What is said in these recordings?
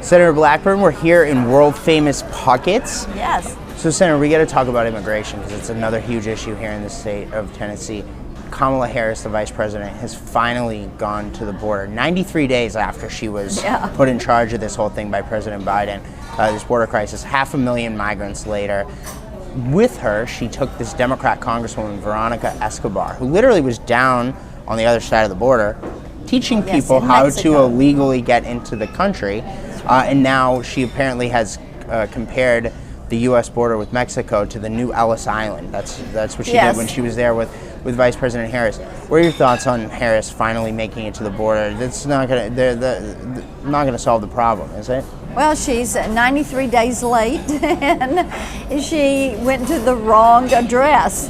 Senator Blackburn, we're here in world-famous Puckett's. Yes. So, Senator, we got to talk about immigration because it's another huge issue here in the state of Tennessee. Kamala Harris, the Vice President, has finally gone to the border 93 days after she was put in charge of this whole thing by President Biden, this border crisis. 500,000 migrants later. With her, she took this Democrat Congresswoman, Veronica Escobar, who literally was down on the other side of the border, teaching people how to illegally get into the country. And now she apparently has compared the U.S. border with Mexico to the new Ellis Island. That's what she did when she was there with Vice President Harris. What are your thoughts on Harris finally making it to the border? That's not going to solve the problem, is it? Well, she's 93 days late, and she went to the wrong address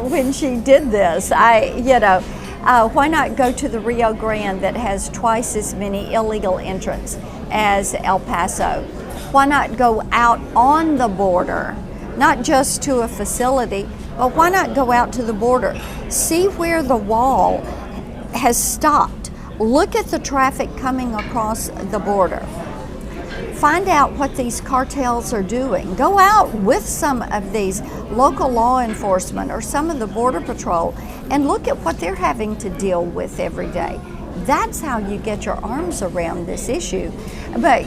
when she did this. Why not go to the Rio Grande that has twice as many illegal entrants as El Paso? Why not go out on the border, not just to a facility, but why not go out to the border? See where the wall has stopped. Look at the traffic coming across the border. Find out what these cartels are doing. Go out with some of these local law enforcement or some of the Border Patrol and look at what they're having to deal with every day. That's how you get your arms around this issue. But,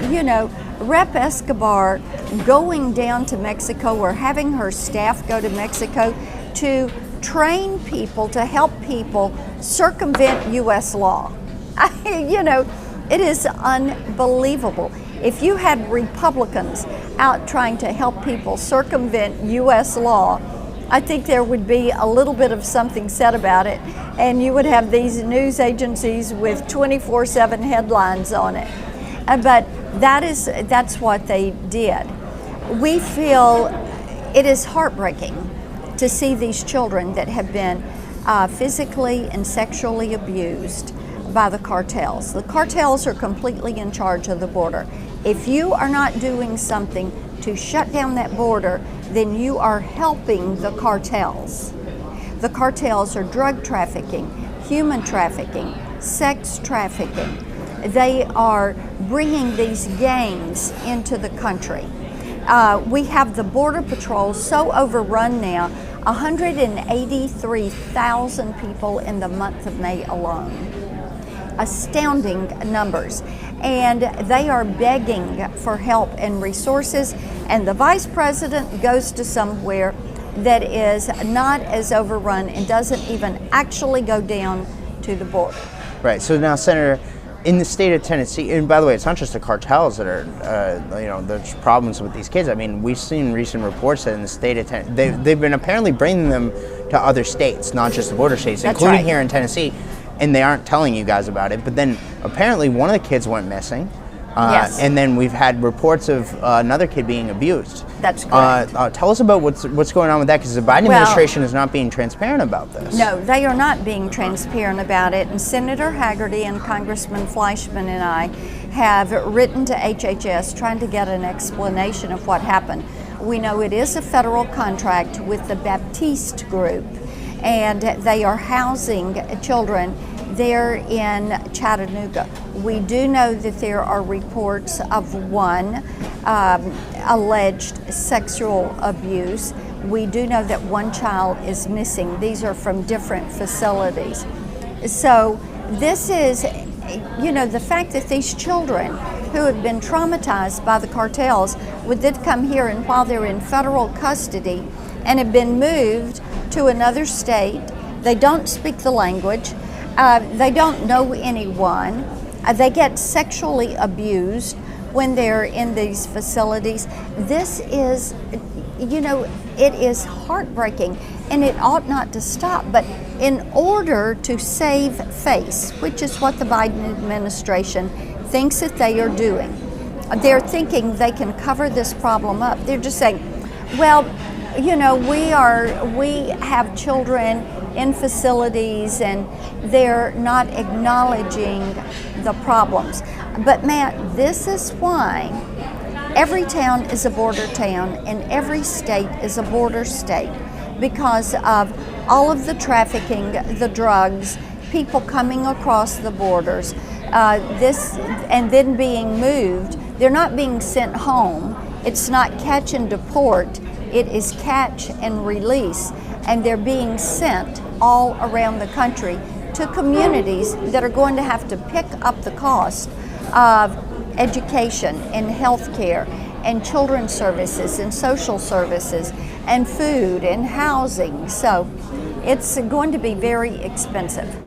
Rep. Escobar going down to Mexico or having her staff go to Mexico to train people, to help people circumvent U.S. law. It is unbelievable. If you had Republicans out trying to help people circumvent U.S. law, I think there would be a little bit of something said about it, and you would have these news agencies with 24/7 headlines on it. But that's what they did. We feel it is heartbreaking to see these children that have been physically and sexually abused by the cartels. The cartels are completely in charge of the border. If you are not doing something to shut down that border, then you are helping the cartels. The cartels are drug trafficking, human trafficking, sex trafficking. They are bringing these gangs into the country. We have the Border Patrol so overrun now, 183,000 people in the month of May alone. Astounding numbers. And they are begging for help and resources, and the Vice President goes to somewhere that is not as overrun and doesn't even actually go down to the border. Right. So now, Senator, in the state of Tennessee, and by the way, it's not just the cartels that are, there's problems with these kids. I mean, we've seen recent reports that in the state of Tennessee, they've been apparently bringing them to other states, not just the border states, including here in Tennessee. And they aren't telling you guys about it. But then apparently one of the kids went missing. And then we've had reports of another kid being abused. That's correct. Tell us about what's going on with that, because the Biden administration is not being transparent about this. No, they are not being transparent about it. And Senator Hagerty and Congressman Fleischman and I have written to HHS trying to get an explanation of what happened. We know it is a federal contract with the Baptiste Group, and they are housing children there in Chattanooga. We do know that there are reports of one alleged sexual abuse. We do know that one child is missing. These are from different facilities. So this is, the fact that these children who have been traumatized by the cartels would then come here, and while they're in federal custody and have been moved to another state, they don't speak the language, they don't know anyone, they get sexually abused when they're in these facilities. This is, it is heartbreaking, and it ought not to stop. But in order to save face, which is what the Biden administration thinks that they are doing, they're thinking they can cover this problem up. They're just saying, well, we have children in facilities and they're not acknowledging the problems. But Matt, this is why every town is a border town and every state is a border state, because of all of the trafficking, the drugs, people coming across the borders, and then being moved they're not being sent home. It's not catch and deport, it is catch and release. And they're being sent all around the country to communities that are going to have to pick up the cost of education and health care and children's services and social services and food and housing. So it's going to be very expensive.